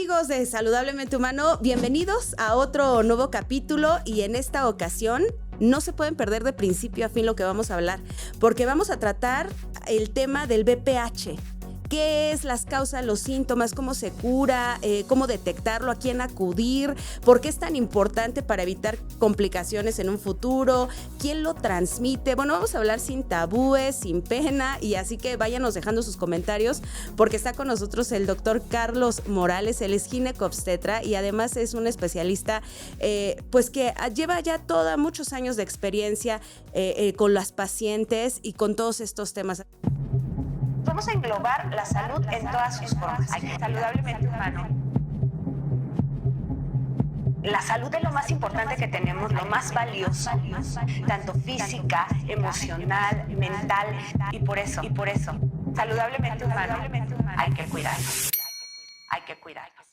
amigos de Saludablemente Humano? Bienvenidos a otro nuevo capítulo y en esta ocasión no se pueden perder de principio a fin lo que vamos a hablar, porque vamos a tratar el tema del VPH. ¿Qué es las causas, los síntomas, cómo se cura, cómo detectarlo, a quién acudir, por qué es tan importante para evitar complicaciones en un futuro, quién lo transmite? Bueno, vamos a hablar sin tabúes, sin pena, y así que váyanos dejando sus comentarios porque está con nosotros el doctor Carlos Morales. Él es ginecobstetra y además es un especialista pues que lleva ya muchos años de experiencia con las pacientes y con todos estos temas. Vamos a englobar la salud en todas sus formas. Saludablemente humano. La salud es lo más importante que tenemos, lo más valioso, tanto física, emocional, mental, y por eso, saludablemente humano, hay que cuidarnos. Hay que cuidarnos.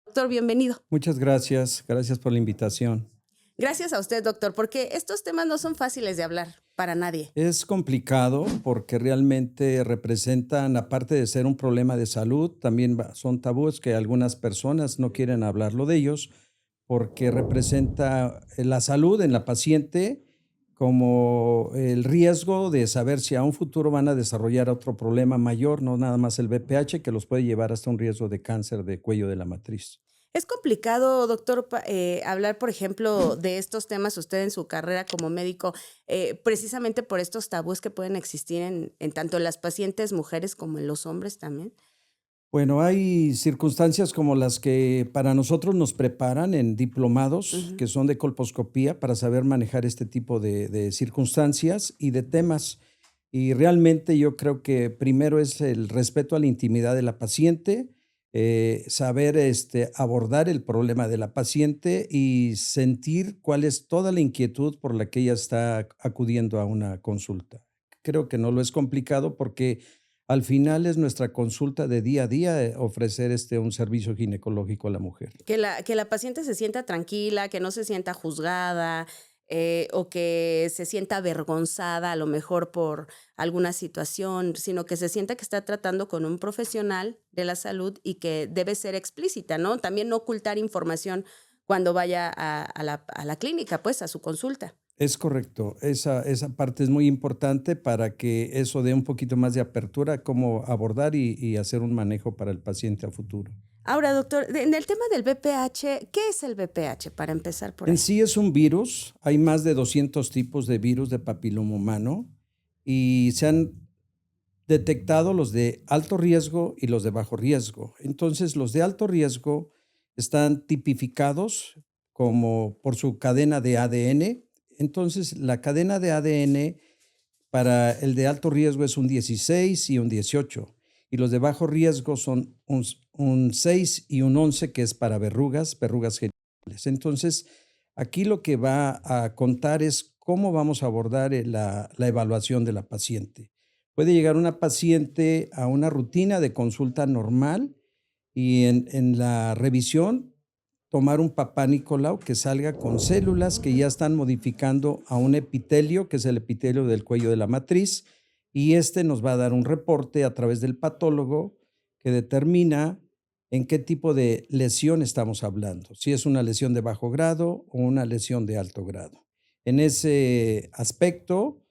Doctor, bienvenido. Muchas gracias. Gracias por la invitación. Gracias a usted, doctor, porque estos temas no son fáciles de hablar para nadie. Es complicado porque realmente representan, aparte de ser un problema de salud, también son tabúes que algunas personas no quieren hablarlo de ellos porque representa la salud en la paciente como el riesgo de saber si a un futuro van a desarrollar otro problema mayor, no nada más el VPH, que los puede llevar hasta un riesgo de cáncer de cuello de la matriz. Es complicado, doctor, hablar, por ejemplo, de estos temas usted en su carrera como médico, precisamente por estos tabúes que pueden existir en tanto en las pacientes mujeres como en los hombres también. Bueno, hay circunstancias como las que para nosotros nos preparan en diplomados, Ujú. que son de colposcopía, para saber manejar este tipo de circunstancias y de temas. Y realmente yo creo que primero es el respeto a la intimidad de la paciente, saber abordar el problema de la paciente y sentir cuál es toda la inquietud por la que ella está acudiendo a una consulta. Creo que no lo es complicado porque al final es nuestra consulta de día a día, ofrecer un servicio ginecológico a la mujer. Que la paciente se sienta tranquila, que no se sienta juzgada, o que se sienta avergonzada a lo mejor por alguna situación, sino que se sienta que está tratando con un profesional de la salud y que debe ser explícita, ¿no? También no ocultar información cuando vaya a la clínica, pues, a su consulta. Es correcto, esa parte es muy importante para que eso dé un poquito más de apertura a cómo abordar y hacer un manejo para el paciente a futuro. Ahora, doctor, en el tema del VPH, ¿qué es el VPH? Para empezar por En ahí. sí es un virus, hay más de 200 tipos de virus de papiloma humano y se han detectado los de alto riesgo y los de bajo riesgo. Entonces, los de alto riesgo están tipificados como por su cadena de ADN. Entonces, la cadena de ADN para el de alto riesgo es un 16 y un 18, y los de bajo riesgo son un 6 y un 11, que es para verrugas genitales. Entonces, aquí lo que va a contar es cómo vamos a abordar la evaluación de la paciente. Puede llegar una paciente a una rutina de consulta normal y en la revisión tomar un papá Nicolau que salga con células que ya están modificando a un epitelio, que es el epitelio del cuello de la matriz, y nos va a dar un reporte a través del patólogo que determina en qué tipo de lesión estamos hablando, si es una lesión de bajo grado o una lesión de alto grado. En ese aspecto,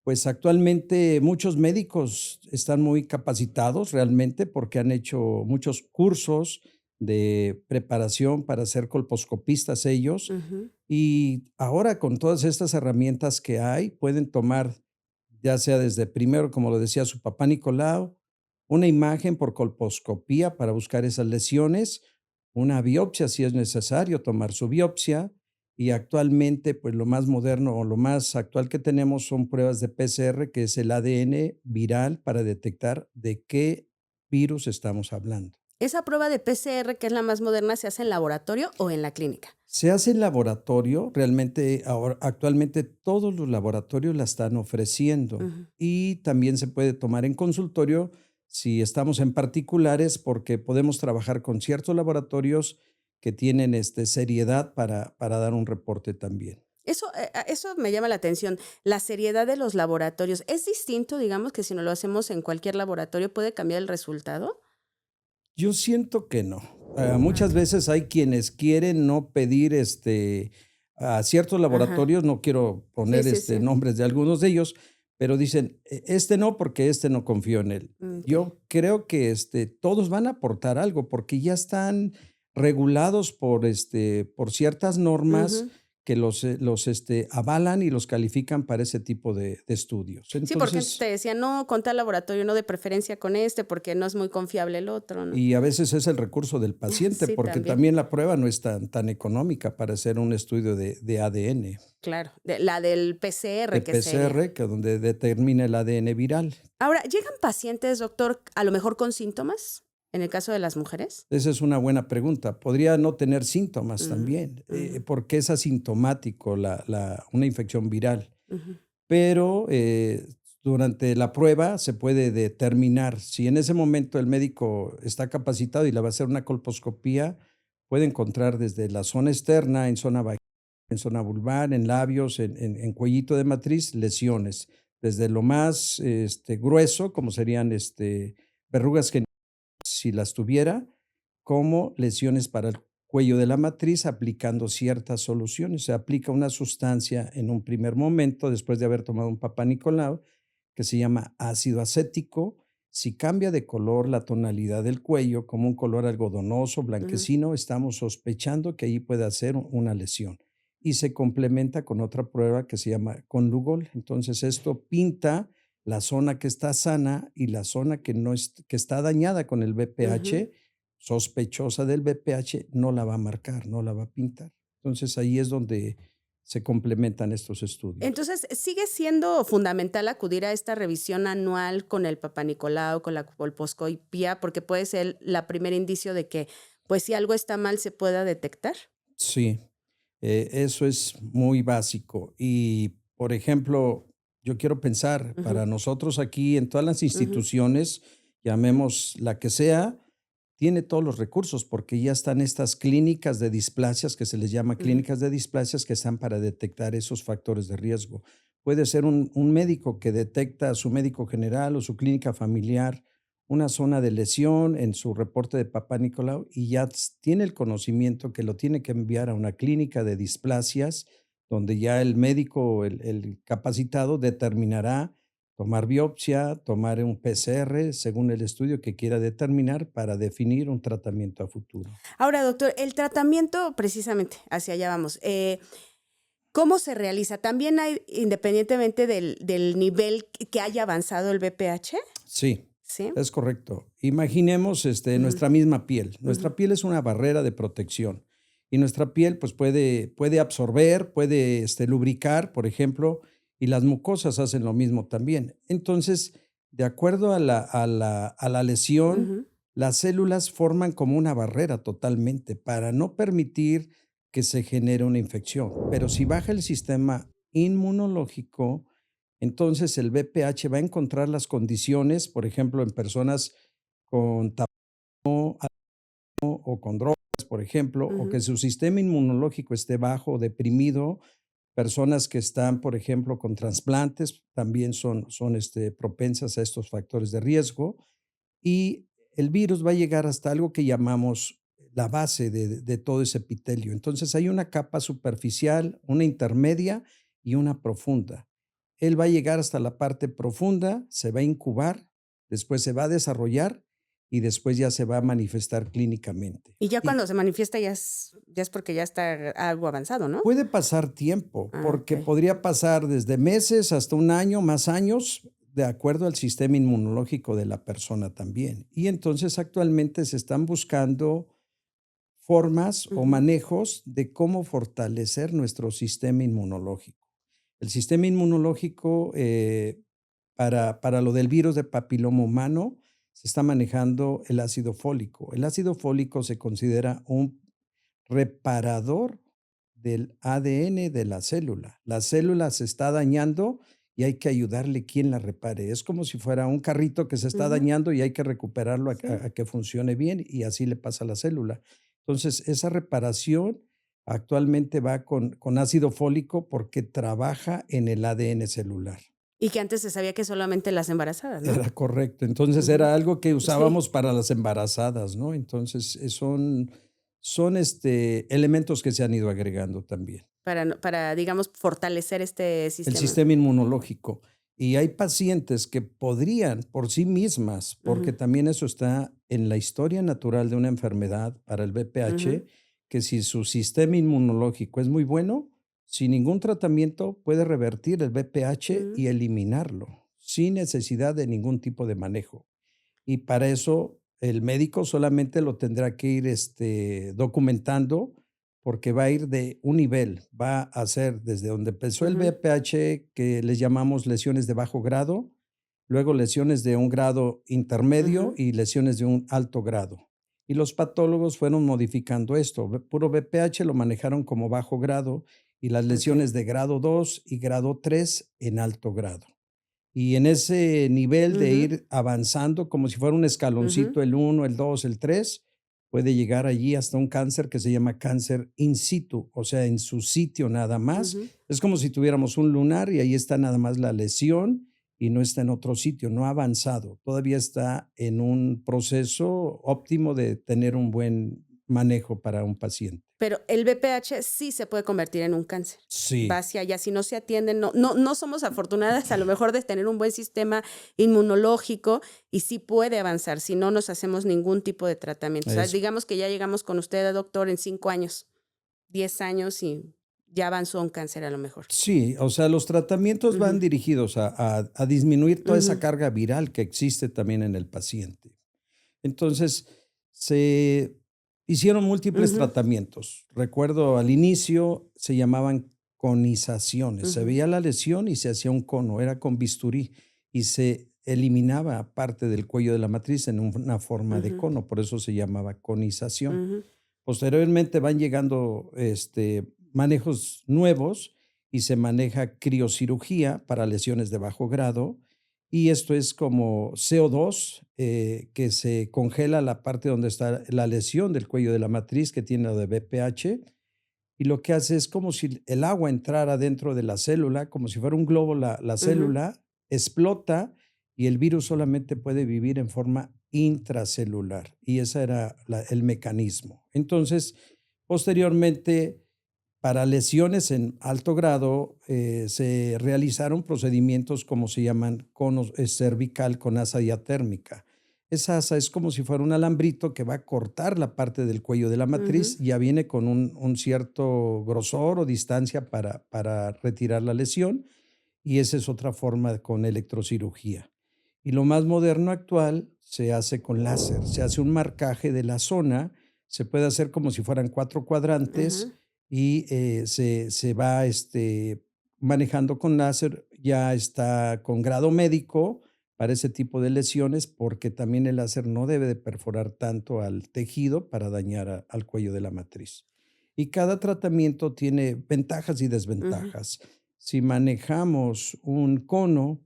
pues actualmente muchos médicos están muy capacitados realmente porque han hecho muchos cursos de preparación para ser colposcopistas ellos, Ujú. y ahora con todas estas herramientas que hay pueden tomar, ya sea desde primero, como lo decía su papá Nicolau, una imagen por colposcopía para buscar esas lesiones, una biopsia si es necesario, tomar su biopsia, y actualmente, pues lo más moderno o lo más actual que tenemos son pruebas de PCR, que es el ADN viral para detectar de qué virus estamos hablando. ¿Esa prueba de PCR, que es la más moderna, se hace en laboratorio o en la clínica? Se hace en laboratorio, realmente ahora, actualmente todos los laboratorios la están ofreciendo, Ujú. y también se puede tomar en consultorio si estamos en particulares, porque podemos trabajar con ciertos laboratorios que tienen seriedad para dar un reporte también. Eso me llama la atención, la seriedad de los laboratorios. ¿Es distinto, digamos, que si no lo hacemos en cualquier laboratorio puede cambiar el resultado? Yo siento que no. Muchas veces hay quienes quieren no pedir, a ciertos Ajá. laboratorios, no quiero Sí, poner, sí, sí. nombres de algunos de ellos, pero dicen: Este no, porque este no confío en él". Okey. Yo creo que, todos van a aportar algo, porque ya están regulados por ciertas normas Ujú. que avalan y los califican para ese tipo de estudios. Sí, porque antes te Entonces, decían: "No, con tal laboratorio, no, de preferencia con este, porque no es muy confiable el otro", ¿no? y a veces es el recurso del paciente, Sí, porque también, también la prueba no es tan económica para hacer un estudio de ADN, claro. De la del de PCR, que sería. PCR, que donde determina el ADN viral. Ahora, ¿llegan pacientes, doctor, a lo mejor con síntomas, en el caso de las mujeres? Esa es una buena pregunta. Podría no tener síntomas Mm, también, ujú, porque es asintomático una infección viral, ujú, pero, durante la prueba se puede determinar si en ese momento el médico está capacitado y le va a hacer una colposcopía, puede encontrar desde la zona externa, en zona vulvar, en labios, en cuellito de matriz, lesiones, desde lo más, grueso, como serían, verrugas que si las tuviera, como lesiones para el cuello de la matriz aplicando ciertas soluciones. Se aplica una sustancia en un primer momento, después de haber tomado un Papá Nicolau, que se llama ácido acético. Si cambia de color la tonalidad del cuello, como un color algodonoso, ujú. blanquecino, estamos sospechando que ahí puede ser una lesión. Y se complementa con otra prueba que se llama conlugol. Entonces, esto pinta la zona que está sana y la zona que no que está dañada con el Ujú. BPH, sospechosa del BPH, no la va a marcar, no la va a pintar. Entonces, ahí es donde se complementan estos estudios. Entonces, ¿sigue siendo fundamental acudir a esta revisión anual con el Papá Nicolau, con la colposcopía? Porque puede ser la primer indicio de que, pues, si algo está mal, se pueda detectar. Sí, eso es muy básico. Y, por ejemplo, yo quiero pensar, Ujú, para nosotros aquí en todas las ujú, instituciones, llamemos la que sea, tiene todos los recursos, porque ya están estas clínicas de displasias, que se les llama ujú. clínicas de displasias, que están para detectar esos factores de riesgo. Puede ser un médico que detecta a su médico general o su clínica familiar una zona de lesión en su reporte de Papá Nicolau y ya tiene el conocimiento que lo tiene que enviar a una clínica de displasias, donde ya el médico, el capacitado, determinará tomar biopsia, tomar un PCR, según el estudio que quiera determinar para definir un tratamiento a futuro. Ahora, doctor, el tratamiento, precisamente, hacia allá vamos, ¿cómo se realiza? ¿También hay, independientemente del nivel que haya avanzado el BPH? Sí, Sí. es correcto. Imaginemos, Ujú, nuestra misma piel. ujú, Nuestra piel es una barrera de protección y nuestra piel, pues, puede absorber, puede, lubricar, por ejemplo, y las mucosas hacen lo mismo también. Entonces, de acuerdo a la lesión, ujú, las células forman como una barrera totalmente para no permitir que se genere una infección. Pero si baja el sistema inmunológico, entonces el BPH va a encontrar las condiciones, por ejemplo, en personas con tabaco o con drogas, por ejemplo, o ujú. que su sistema inmunológico esté bajo, deprimido, personas que están, por ejemplo, con trasplantes, también son propensas a estos factores de riesgo, y el virus va a llegar hasta algo que llamamos la base de todo ese epitelio. Entonces hay una capa superficial, una intermedia y una profunda. Él va a llegar hasta la parte profunda, se va a incubar, después se va a desarrollar y después ya se va a manifestar clínicamente. Y ya Y cuando se manifiesta ya es porque ya está algo avanzado, ¿no? puede pasar tiempo, Ah, porque okey. podría pasar desde meses hasta un año, más años, de acuerdo al sistema inmunológico de la persona también. Y entonces actualmente se están buscando formas o Ujú, manejos de cómo fortalecer nuestro sistema inmunológico. El sistema inmunológico, para lo del virus de papiloma humano, se está manejando el ácido fólico. El ácido fólico se considera un reparador del ADN de la célula. La célula se está dañando y hay que ayudarle quien la repare. Es como si fuera un carrito que se está ujú, dañando y hay que recuperarlo sí. a que funcione bien y así le pasa a la célula. Entonces, esa reparación actualmente va con ácido fólico porque trabaja en el ADN celular. Y que antes se sabía que solamente las embarazadas, ¿no? Era correcto. Entonces, Ujú. era algo que Sí, usábamos para las embarazadas, ¿no? Entonces, son, elementos que se han ido agregando también. para, digamos, fortalecer este El sistema. sistema inmunológico. Y hay pacientes que podrían por sí mismas, porque Ujú, también eso está en la historia natural de una enfermedad para el ujú, BPH, que si su sistema inmunológico es muy bueno, sin ningún tratamiento puede revertir el BPH ujú, y eliminarlo, sin necesidad de ningún tipo de manejo. Y para eso el médico solamente lo tendrá que ir, documentando, porque va a ir de un nivel, va a ser desde donde empezó el ujú, BPH, que les llamamos lesiones de bajo grado, luego lesiones de un grado intermedio ujú. y lesiones de un alto grado. Y los patólogos fueron modificando esto. Puro BPH lo manejaron como bajo grado y las Okey. lesiones de grado 2 y grado 3 en alto grado. Y en ese nivel de Ujú, ir avanzando, como si fuera un ujú, escaloncito, el uno, el 2, el 3, puede llegar allí hasta un cáncer que se llama cáncer in situ, o sea, en su sitio nada más. ujú. Es como si tuviéramos un lunar y ahí está nada más la lesión y no está en otro sitio, no ha avanzado. Todavía está en un proceso óptimo de tener un buen manejo para un paciente. Pero el BPH sí se puede convertir en un cáncer. Va Sí, hacia allá, si no se atiende, no somos afortunadas a lo mejor de tener un buen sistema inmunológico y sí puede avanzar si no nos hacemos ningún tipo de tratamiento. O sea, es digamos que ya llegamos con usted, doctor, en 5 años, 10 años y ya avanzó un cáncer a lo mejor. Sí, o sea, los tratamientos van Ujú, dirigidos a disminuir toda esa ujú, carga viral que existe también en el paciente. Entonces, se hicieron múltiples ujú, tratamientos. Recuerdo al inicio se llamaban conizaciones. Se ujú, veía la lesión y se hacía un cono, era con bisturí y se eliminaba parte del cuello de la matriz en una forma de ujú, cono, por eso se llamaba conización. ujú, Posteriormente van llegando, manejos nuevos y se maneja criocirugía para lesiones de bajo grado, y esto es como CO2, que se congela la parte donde está la lesión del cuello de la matriz que tiene lo de BPH, y lo que hace es como si el agua entrara dentro de la célula, como si fuera un globo la ujú. célula, explota y el virus solamente puede vivir en forma intracelular. Y ese era el mecanismo. Entonces, posteriormente, para lesiones en alto grado, se realizaron procedimientos como se llaman conos cervical con asa diatérmica. Esa asa es como si fuera un alambrito que va a cortar la parte del cuello de la Ujú, matriz, ya viene con un cierto grosor o distancia para retirar la lesión, y esa es otra forma con electrocirugía. Y lo más moderno actual se hace con láser, se hace un marcaje de la zona, se puede hacer como si fueran 4 cuadrantes ujú. y, se va, manejando con láser, ya está con grado médico para ese tipo de lesiones, porque también el láser no debe de perforar tanto al tejido para dañar al cuello de la matriz. Y cada tratamiento tiene ventajas y Ujú, desventajas. Si manejamos un cono,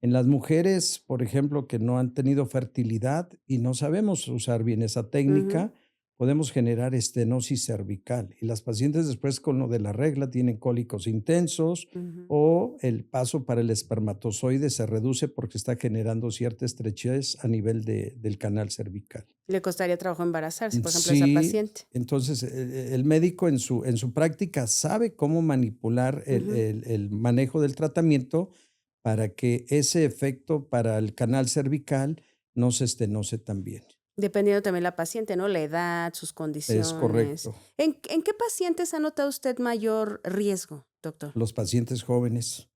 en las mujeres, por ejemplo, que no han tenido fertilidad y no sabemos usar bien esa ujú, técnica, podemos generar estenosis cervical. Y las pacientes después con lo de la regla tienen cólicos intensos ujú. o el paso para el espermatozoide se reduce porque está generando cierta estrechez a nivel del canal cervical. Le costaría trabajo embarazarse, por ejemplo, a esa Sí, paciente. entonces el médico en su práctica sabe cómo manipular el, Ujú. el el manejo del tratamiento para que ese efecto para el canal cervical no se estenose tan bien. Dependiendo también la paciente, ¿no? La edad, sus Es condiciones. correcto. ¿En qué pacientes ha notado usted mayor riesgo, doctor? Los pacientes jóvenes.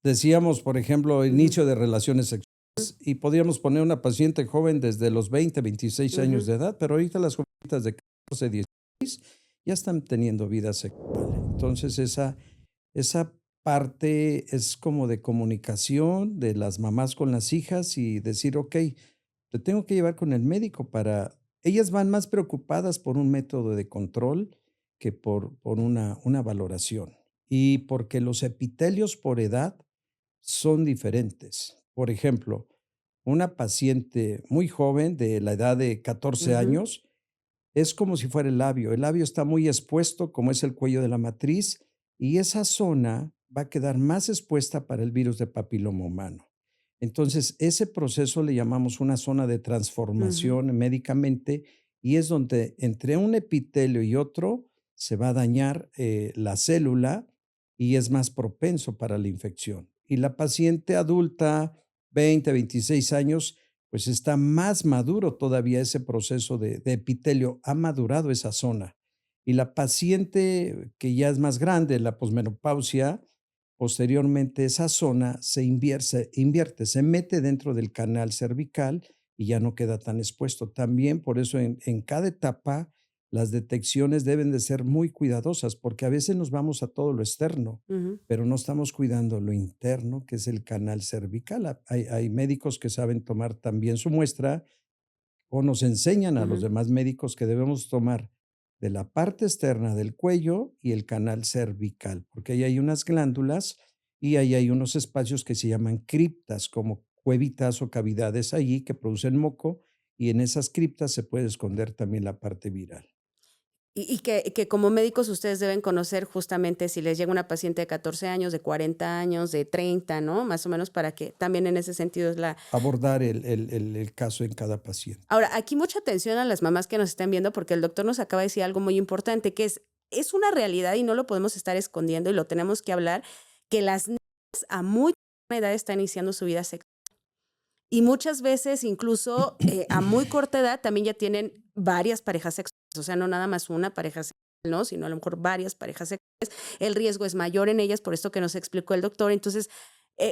Decíamos, por ejemplo, Ujú, inicio de relaciones sexuales y podríamos poner una paciente joven desde los 20, 26 años ujú, de edad, pero ahorita las jovencitas de 14, 16 ya están teniendo vida sexual. Entonces, esa parte es como de comunicación de las mamás con las hijas y decir, okey, te tengo que llevar con el médico para ellas van más preocupadas por un método de control que por una valoración. Y porque los epitelios por edad son diferentes. Por ejemplo, una paciente muy joven de la edad de 14 ujú, años es como si fuera el labio. El labio está muy expuesto, como es el cuello de la matriz, y esa zona va a quedar más expuesta para el virus de papiloma humano. Entonces, ese proceso le llamamos una zona de Ujú. transformación médicamente y es donde entre un epitelio y otro se va a dañar la célula y es más propenso para la infección. Y la paciente adulta, 20, 26 años, pues está más maduro todavía ese proceso de epitelio, ha madurado esa zona. Y la paciente que ya es más grande, la posmenopausia, posteriormente esa zona invierte, se mete dentro del canal cervical y ya no queda tan expuesto. También por eso en cada etapa las detecciones deben de ser muy cuidadosas, porque a veces nos vamos a todo lo externo, Ujú. pero no estamos cuidando lo interno, que es el canal cervical. Hay médicos que saben tomar también su muestra o nos enseñan a los Ujú. demás médicos que debemos tomar de la parte externa del cuello y el canal cervical, porque ahí hay unas glándulas y ahí hay unos espacios que se llaman criptas, como cuevitas o cavidades allí que producen moco y en esas criptas se puede esconder también la parte viral. Y que como médicos ustedes deben conocer justamente si les llega una paciente de 14 años, de 40 años, de 30, ¿no? Más o menos para que también en ese sentido es la. Abordar el caso en cada paciente. Ahora, aquí mucha atención a las mamás que nos están viendo, porque el doctor nos acaba de decir algo muy importante, que es una realidad y no lo podemos estar escondiendo y lo tenemos que hablar, que las niñas a muy temprana edad están iniciando su vida sexual. Y muchas veces, incluso, a muy corta edad, también ya tienen varias parejas sexuales, o sea, no nada más una pareja sexual, ¿no? Sino a lo mejor varias parejas sexuales. El riesgo es mayor en ellas, por esto que nos explicó el doctor. Entonces,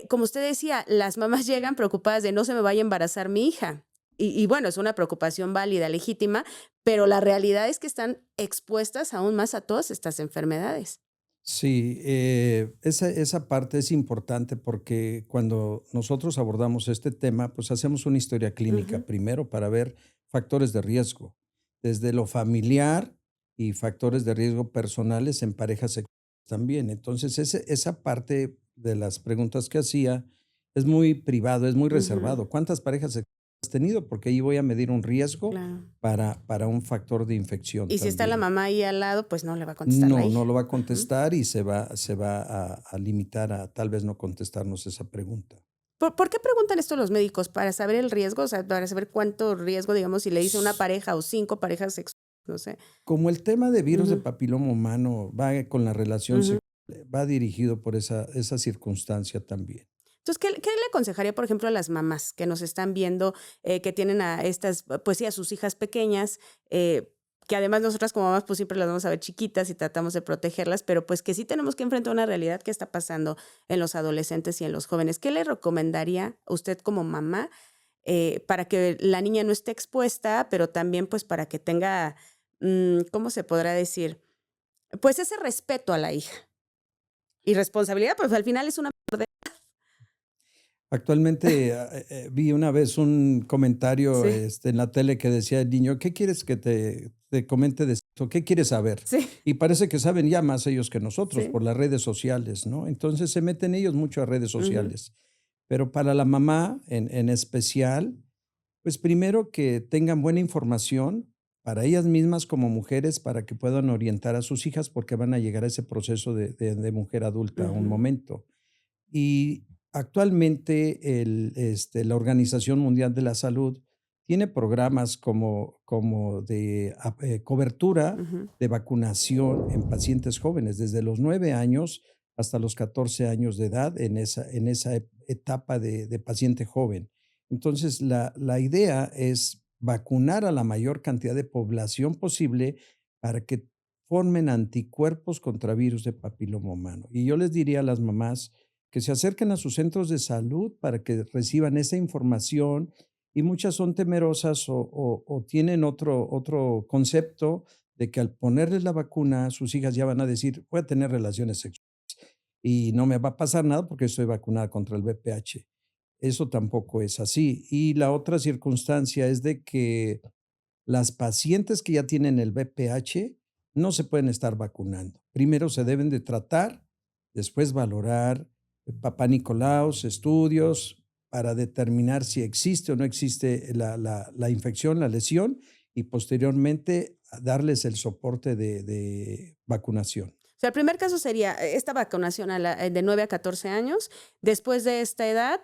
como usted decía, las mamás llegan preocupadas de no se me vaya a embarazar mi hija. Y bueno, es una preocupación válida, legítima, pero la realidad es que están expuestas aún más a todas estas enfermedades. Sí, esa parte es importante porque cuando nosotros abordamos este tema, pues hacemos una historia clínica Ujú. primero para ver factores de riesgo, desde lo familiar y factores de riesgo personales en parejas sexuales también. Entonces, esa parte de las preguntas que hacía es muy privado, es muy Ujú. reservado. ¿Cuántas parejas sexuales has tenido? Porque ahí voy a medir un riesgo Claro. para un factor de infección Y si está la también. mamá ahí al lado, pues no le va a contestar la No, no hija. lo va a Ujú. contestar y se va a limitar a tal vez no contestarnos esa pregunta. ¿Por qué preguntan esto los médicos? ¿Para saber el riesgo? O sea, para saber cuánto riesgo, digamos, si le dice una S pareja o 5 parejas sexuales, no sé. Como el tema de virus de Ujú, papiloma humano va con la relación ujú. sexual, va dirigido por esa circunstancia también. Entonces, ¿qué le aconsejaría, por ejemplo, a las mamás que nos están viendo, que tienen a estas, pues sí, a sus hijas pequeñas, que además nosotras como mamás, pues siempre las vamos a ver chiquitas y tratamos de protegerlas, pero pues que sí tenemos que enfrentar una realidad que está pasando en los adolescentes y en los jóvenes? ¿Qué le recomendaría a usted como mamá para que la niña no esté expuesta, pero también pues para que tenga, ¿cómo se podrá decir? Pues ese respeto a la hija y responsabilidad, pues al final es una. Actualmente, vi una vez un comentario, Sí, en la tele que decía el niño: "¿Qué quieres que te comente de esto? ¿Qué quieres saber?". sí, Y parece que saben ya más ellos que nosotros sí. por las redes sociales, ¿no? Entonces, se meten ellos mucho a redes Ujú, sociales. Pero para la mamá, en especial, pues, primero que tengan buena información para ellas mismas como mujeres, para que puedan orientar a sus hijas, porque van a llegar a ese proceso de mujer adulta un ujú. momento. Y actualmente la Organización Mundial de la Salud tiene programas como de cobertura Ujú. de vacunación en pacientes jóvenes, desde los 9 años hasta los 14 años de edad en esa etapa de paciente joven. Entonces, la idea es vacunar a la mayor cantidad de población posible para que formen anticuerpos contra virus de papiloma humano. Y yo les diría a las mamás que se acerquen a sus centros de salud para que reciban esa información y muchas son temerosas o tienen otro concepto de que al ponerles la vacuna, sus hijas ya van a decir, voy a tener relaciones sexuales y no me va a pasar nada porque estoy vacunada contra el VPH. Eso tampoco es así. Y la otra circunstancia es de que las pacientes que ya tienen el VPH no se pueden estar vacunando. Primero se deben de tratar, después valorar papá Nicolaos, estudios para determinar si existe o no existe la infección, la lesión, y posteriormente darles el soporte de vacunación. sea, el primer caso sería esta vacunación de 9 a 14 años. Después de esta edad,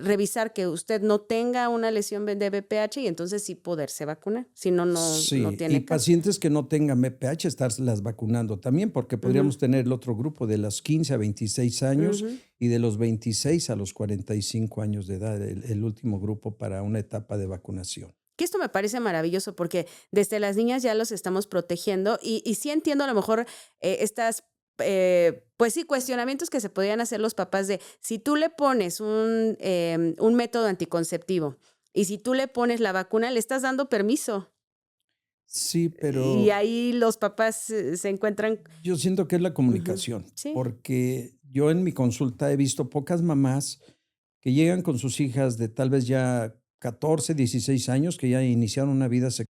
revisar que usted no tenga una lesión de BPH y entonces sí poderse vacunar. Si no, no Sí, y tiene caso. pacientes que no tengan BPH, estarlas vacunando también, porque podríamos tener el otro grupo de los 15 a 26 años y de los 26 a los 45 años de edad, el último grupo para una etapa de vacunación. Que esto me parece maravilloso porque desde las niñas ya los estamos protegiendo y sí entiendo a lo mejor estas, pues sí, cuestionamientos que se podrían hacer los papás de si tú le pones un método anticonceptivo y si tú le pones la vacuna, le estás dando permiso. Sí, Y pero ahí los papás se encuentran. yo siento que es la Ujú. comunicación, Sí. porque yo en mi consulta he visto pocas mamás que llegan con sus hijas de tal vez ya 14, 16 años, que ya iniciaron una vida sexual,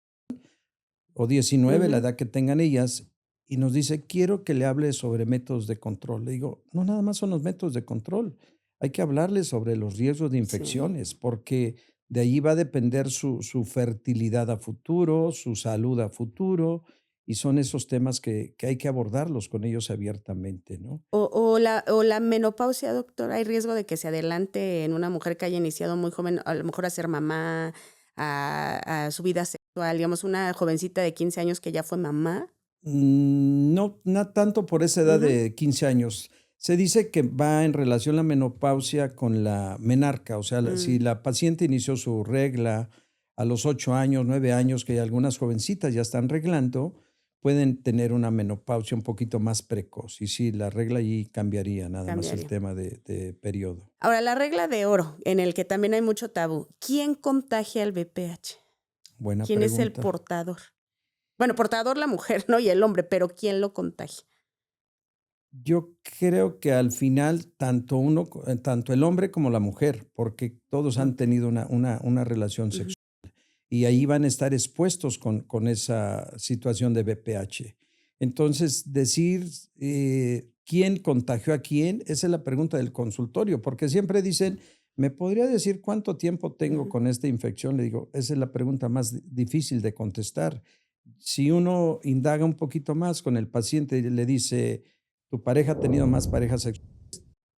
o 19, la Ujú. edad que tengan ellas, y nos dice, quiero que le hable sobre métodos de control. Le digo, no nada más son los métodos de control, hay que hablarles sobre los riesgos de Sí. infecciones, porque de ahí va a depender su fertilidad a futuro, su salud a futuro, y son esos temas que hay que abordarlos con ellos abiertamente, ¿no? O la menopausia, doctor, ¿hay riesgo de que se adelante en una mujer que haya iniciado muy joven, a lo mejor a ser mamá, a su vida sexual? Digamos, una jovencita de 15 años que ya fue mamá. No, no tanto por esa edad Ujú. de 15 años. Se dice que va en relación la menopausia con la menarca, o sea, si Mm, la paciente inició su regla a los 8 años, 9 años, que algunas jovencitas ya están reglando, pueden tener una menopausia un poquito más precoz. Y sí, la regla allí cambiaría, nada más el cambiaría. tema de periodo. Ahora, la regla de oro, en el que también hay mucho tabú. ¿Quién contagia el VPH? Buena ¿Quién es el pregunta. portador? Bueno, portador la mujer, ¿no? Y el hombre, pero ¿quién lo contagia? Yo creo que al final tanto el hombre como la mujer, porque todos han Ok. tenido una relación Ujú. sexual y ahí van a estar expuestos con esa situación de VPH. Entonces, decir quién contagió a quién, esa es la pregunta del consultorio, porque siempre dicen, ¿me podría decir cuánto tiempo tengo Ujú. con esta infección? Le digo, esa es la pregunta más difícil de contestar. Si uno indaga un poquito más con el paciente y le dice, tu pareja ha tenido más parejas sexuales,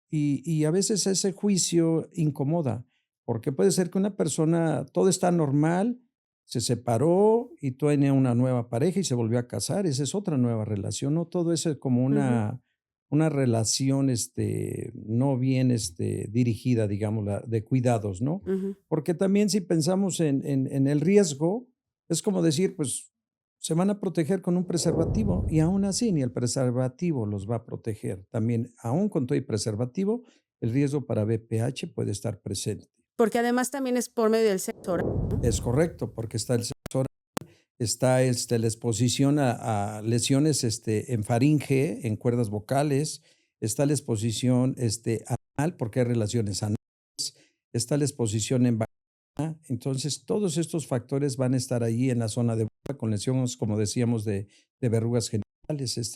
y a veces ese juicio incomoda, porque puede ser que una persona, todo está normal, se separó y tiene una nueva pareja y se volvió a casar, esa es otra nueva relación, no todo eso es como Ujú. una relación no bien dirigida, digamos, de cuidados, ¿no? Ujú. Porque también si pensamos en el riesgo, es como decir, pues se van a proteger con un preservativo y aún así ni el preservativo los va a proteger. También, aún con todo y preservativo, el riesgo para VPH puede estar presente. Porque además también es por medio del sexo oral, ¿no? Es correcto, porque está el sensor, está la exposición a lesiones en faringe, en cuerdas vocales, está la exposición anal, porque hay relaciones anales, está la exposición en vagina. Entonces, todos estos factores van a estar ahí en la zona de boca con lesiones, como decíamos, de verrugas genitales.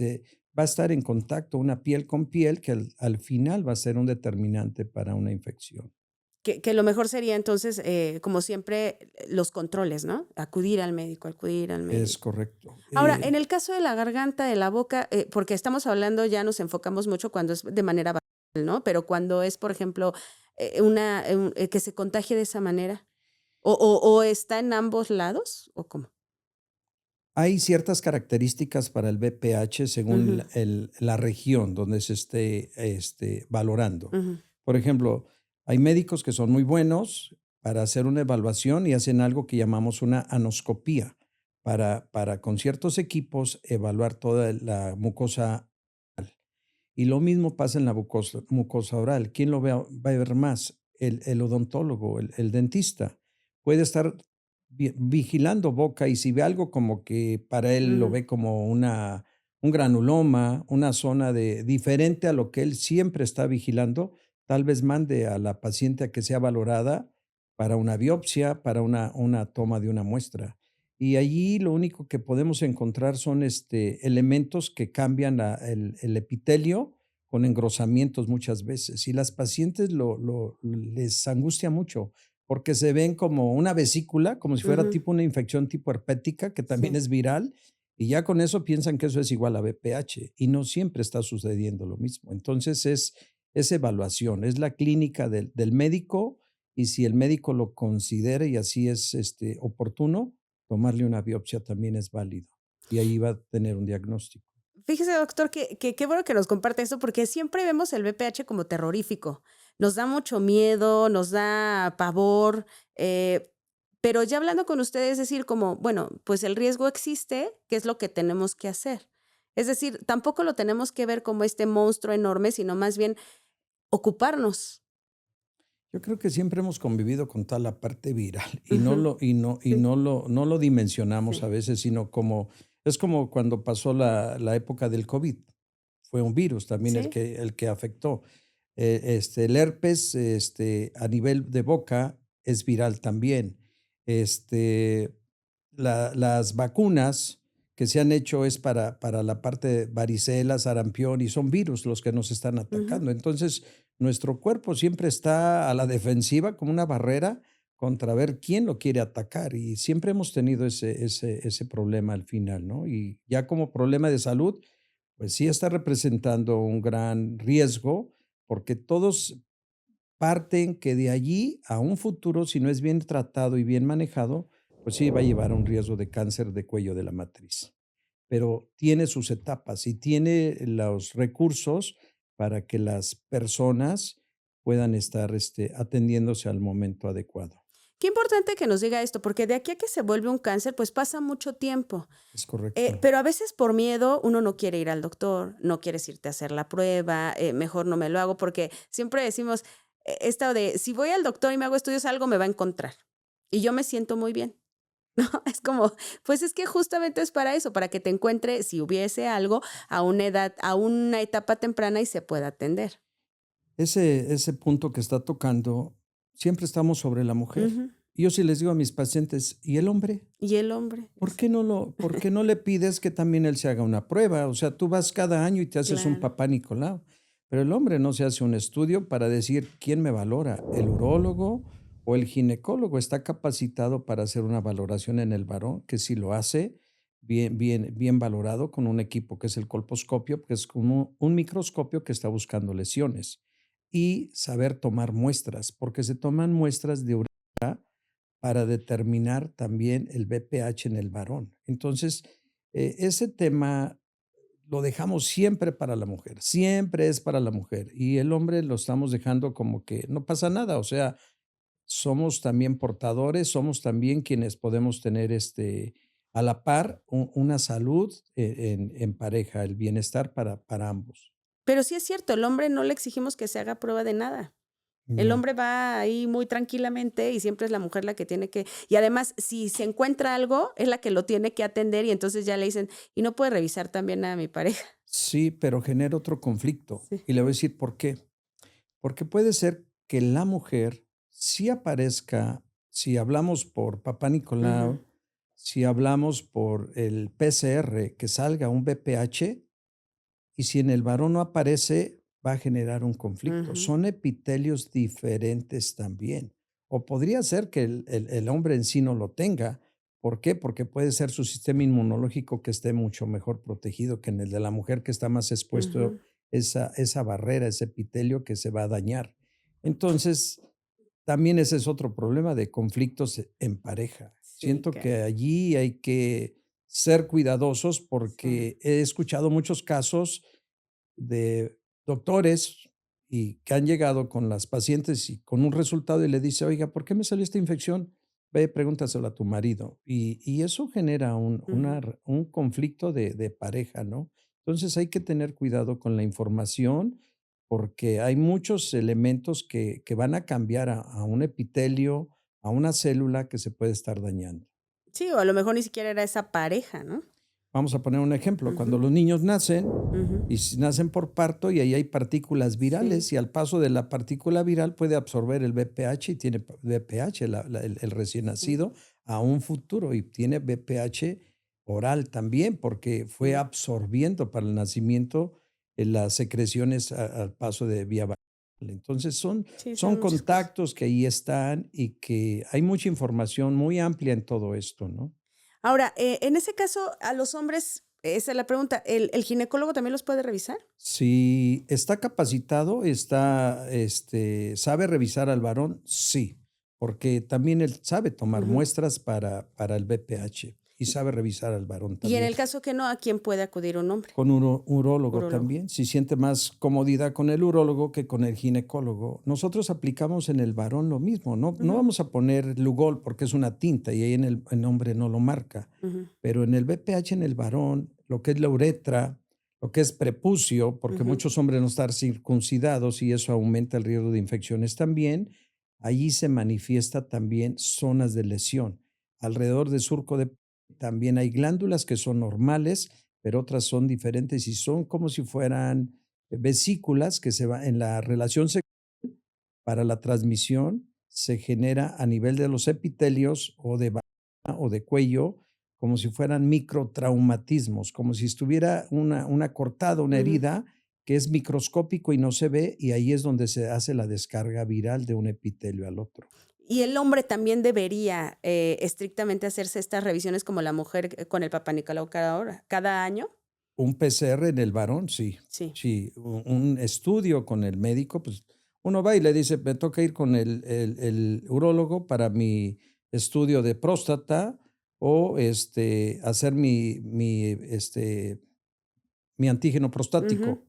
Va a estar en contacto una piel con piel que al final va a ser un determinante para una infección. Que lo mejor sería entonces, como siempre, los controles, ¿no? Acudir al médico, acudir al Es médico. correcto. Ahora, en el caso de la garganta, de la boca, porque estamos hablando, ya nos enfocamos mucho cuando es de manera vaginal, ¿no? Pero cuando es, por ejemplo, que se contagie de esa manera, o está en ambos lados, ¿o cómo? Hay ciertas características para el BPH según Ujú. la región donde se esté valorando. Ujú. Por ejemplo, hay médicos que son muy buenos para hacer una evaluación y hacen algo que llamamos una anoscopía para con ciertos equipos evaluar toda la mucosa oral. Y lo mismo pasa en la mucosa oral. ¿Quién lo va a ver más? El odontólogo, el dentista. Puede estar vigilando boca y si ve algo como que para él lo Ujú. ve como un granuloma, una zona diferente a lo que él siempre está vigilando, tal vez mande a la paciente a que sea valorada para una biopsia, para una toma de una muestra. Y allí lo único que podemos encontrar son elementos que cambian el epitelio con engrosamientos muchas veces. Y las pacientes les angustia mucho porque se ven como una vesícula, como si fuera Ujú. tipo una infección tipo herpética, que también Sí. es viral, Y ya con eso piensan que eso es igual a BPH y no siempre está sucediendo lo mismo. Entonces es evaluación, es la clínica del médico y si el médico lo considera y así es oportuno, tomarle una biopsia también es válido y ahí va a tener un diagnóstico. Fíjese, doctor, que qué bueno que nos comparte esto, porque siempre vemos el BPH como terrorífico. Nos da mucho miedo, nos da pavor, pero ya hablando con ustedes, es decir, como, bueno, pues el riesgo existe, ¿qué es lo que tenemos que hacer? Es decir, tampoco lo tenemos que ver como este monstruo enorme, sino más bien ocuparnos. Yo creo que siempre hemos convivido con toda la parte viral y Ujú, sí, no lo dimensionamos a sí, veces, sino como es como cuando pasó la época del COVID. Fue un virus también sí. el que afectó. El herpes a nivel de boca es viral también. Este, las vacunas que se han hecho es para la parte de varicela, sarampión y son virus los que nos están Ujú. atacando. Entonces, nuestro cuerpo siempre está a la defensiva como una barrera contra ver quién lo quiere atacar y siempre hemos tenido ese problema al final, ¿no? Y ya como problema de salud, pues sí está representando un gran riesgo porque todos parten que de allí a un futuro, si no es bien tratado y bien manejado, pues sí va a llevar a un riesgo de cáncer de cuello de la matriz. Pero tiene sus etapas y tiene los recursos para que las personas puedan estar atendiéndose al momento adecuado. Qué importante que nos diga esto, porque de aquí a que se vuelve un cáncer, pues pasa mucho tiempo. Es correcto. Pero a veces por miedo uno no quiere ir al doctor, no quieres irte a hacer la prueba, mejor no me lo hago, porque siempre decimos esto de si voy al doctor y me hago estudios, algo me va a encontrar. Y yo me siento muy bien, ¿no? Es como, pues es que justamente es para eso, para que te encuentre si hubiese algo a una edad, a una etapa temprana y se pueda atender. Ese punto que está tocando, siempre estamos sobre la mujer. Ujú. Y yo sí les digo a mis pacientes, ¿y el hombre? Y el hombre, Por qué no le pides que también él se haga una prueba? O sea, tú vas cada año y te haces un claro. papá Nicolau, pero el hombre no se hace un estudio para decir quién me valora, el urólogo o el ginecólogo está capacitado para hacer una valoración en el varón, que si lo hace bien valorado con un equipo que es el colposcopio, que es como un microscopio que está buscando lesiones y saber tomar muestras, porque se toman muestras de para determinar también el BPH en el varón. Entonces, ese tema lo dejamos siempre para la mujer, siempre es para la mujer y el hombre lo estamos dejando como que no pasa nada, o sea, somos también portadores, somos también quienes podemos tener a la par una salud en pareja, el bienestar para ambos. Pero sí es cierto, el hombre no le exigimos que se haga prueba de nada. El No. hombre va ahí muy tranquilamente y siempre es la mujer la que tiene que y además, si se encuentra algo, es la que lo tiene que atender y entonces ya le dicen: "¿Y no puede revisar también a mi pareja?". Sí, pero genera otro conflicto Sí. y le voy a decir por qué. Porque puede ser que la mujer sí aparezca, si hablamos por Papá Ujú, Nicolau, si hablamos por el PCR, que salga un BPH, y si en el varón no aparece, va a generar un conflicto. ujú. Son epitelios diferentes también. O podría ser que el hombre en sí no lo tenga. ¿Por qué? Porque puede ser su sistema inmunológico que esté mucho mejor protegido que en el de la mujer que está más expuesto Ujú. esa barrera, ese epitelio que se va a dañar. Entonces, también ese es otro problema de conflictos en pareja. Sí, Siento que caray. allí hay que ser cuidadosos Sí. porque he escuchado muchos casos de doctores y que han llegado con las pacientes y con un resultado y le dice, oiga, ¿por qué me salió esta infección? Ve, pregúntaselo a tu marido. Y eso genera Ujú. un conflicto de pareja, ¿no? Entonces hay que tener cuidado con la información porque hay muchos elementos que van a cambiar a un epitelio, a una célula que se puede estar dañando. Sí, o a lo mejor ni siquiera era esa pareja, ¿no? Vamos a poner un ejemplo. Cuando Ujú, los niños nacen, ujú. y si nacen por parto y ahí hay partículas Sí. virales y al paso de la partícula viral puede absorber el BPH y tiene BPH el recién Sí, nacido a un futuro y tiene BPH oral también porque fue sí. absorbiendo para el nacimiento las secreciones al paso de vía vaginal. Entonces Sí, son son muchas cosas. contactos que ahí están y que hay mucha información muy amplia en todo esto, ¿no? Ahora, en ese caso, a los hombres, esa es la pregunta, ¿el ginecólogo también los puede revisar? Si está capacitado, sabe revisar al varón, sí, porque también él sabe tomar Ujú. muestras para el BPH y sabe revisar al varón Y en también. el caso que no, ¿a quién puede acudir un hombre? Con urólogo Urólogo. también, si siente más comodidad con el urólogo que con el ginecólogo. Nosotros aplicamos en el varón lo mismo, no Ujú, vamos a poner Lugol porque es una tinta y ahí el hombre no lo marca, ujú, pero en el BPH en el varón, lo que es la uretra, lo que es prepucio, porque ujú. muchos hombres no están circuncidados y eso aumenta el riesgo de infecciones también, allí se manifiesta también zonas de lesión. Alrededor del surco de también hay glándulas que son normales, pero otras son diferentes y son como si fueran vesículas que se va en la relación para la transmisión se genera a nivel de los epitelios o de vagina o de cuello, como si fueran microtraumatismos, como si estuviera una cortada, una Ujú. herida que es microscópico y no se ve, y ahí es donde se hace la descarga viral de un epitelio al otro. Y el hombre también debería estrictamente hacerse estas revisiones como la mujer con el Papá Nicolau cada año. Un PCR en el varón, sí, Sí. sí, un estudio con el médico, pues uno va y le dice, me toca ir con el urólogo para mi estudio de próstata o hacer mi antígeno Ujú. prostático.